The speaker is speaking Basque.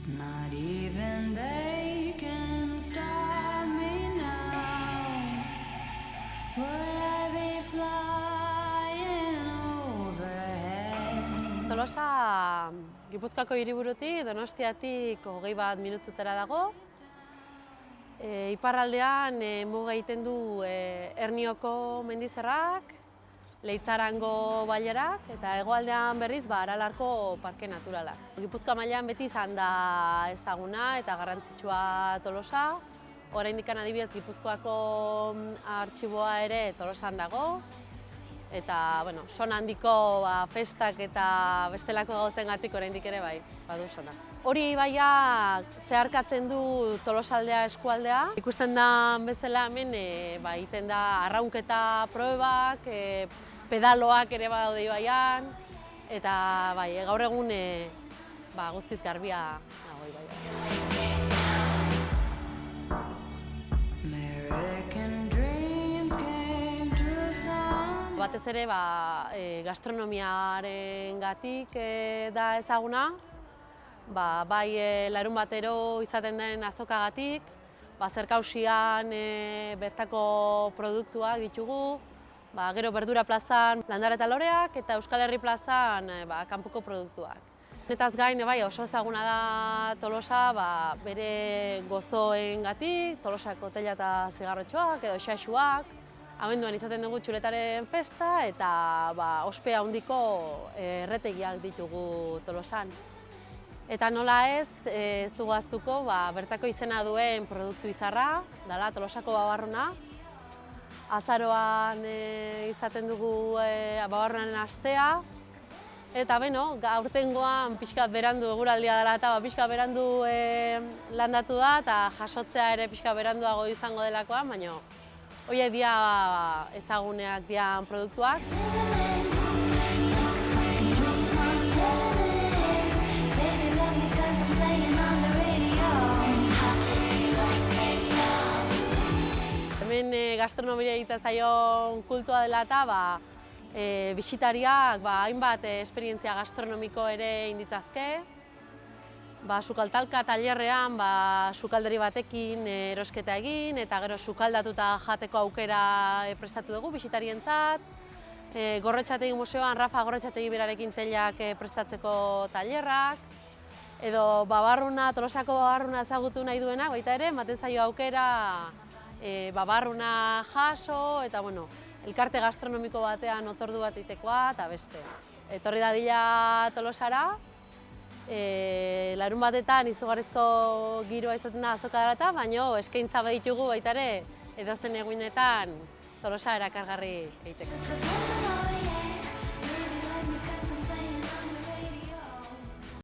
Not even they can stop me now. Would I be flying overhead? Tolosa Gipuzkoako hiriburutik, Donostiatik 21 minututara dago. Iparraldean muga egiten du Ernioko mendizerrak, Leitzarango bailarak eta hegoaldean berriz Aralarko parke naturalak. Gipuzkoa mailan beti izan da ezaguna eta garrantzitsua Tolosa. Oraindik adibidez Gipuzkoako artxiboa ere Tolosan dago. Eta, sona handiko festak eta bestelako gauzengatik oraindik ere bai, badu sona. Hori ibaiak zeharkatzen du Tolosaldea eskualdea. Ikusten da bezala hemen egiten da arraunketa probak, pedaloak ere badaude ibaian, eta gaur egun guztiz garbia dago ibaia. Batez ere gastronomiarengatik da ezaguna, bai larunbatero izaten den azokagatik, zerkausian bertako produktuak ditugu, gero Berdura plazan landare eta loreak eta Euskal Herri plazan kanpoko produktuak. Honetaz gain oso ezaguna da Tolosa bere gozoengatik, Tolosako tela eta zigarretxoak edo xaxuak. Abenduan izaten dugu txuletaren festa eta ospea handiko erretegiak ditugu Tolosan. Eta nola ez dugu ahaztuko bertako izena duen produktu izarra, dela Tolosako babarruna. Azaroan izaten dugu babarrunaren astea. Eta aurtengoan pixkat berandu eguraldia dela eta pixkat berandu landatu da eta jasotzea ere pixkat beranduago izango delakoan, baina horiek dira ezaguneak dian produktuak. Hemen gastronomia egiten zaion kultua dela eta bisitariak hainbat esperientzia gastronomiko ere inditzazke. Sukaltalka tailerrean sukalderi batekin erosketa egin eta gero sukaldatuta jateko aukera prestatu dugu bisitarientzat. Gorrotxategi museoan Rafa Gorrotxategi berarekin telak prestatzeko tailerrak. Edo Tolosako babarruna ezagutu nahi duena, baita ere, ematen zaio aukera babarruna jaso eta elkarte gastronomiko batean otordu bat egitekoa eta beste. Etorri dadila Tolosara. Larunbatetan izugarrizko giroa izaten da azoka dela, baina eskaintza baditugu baita ere edozen egunetan Tolosa erakargarri egiteko.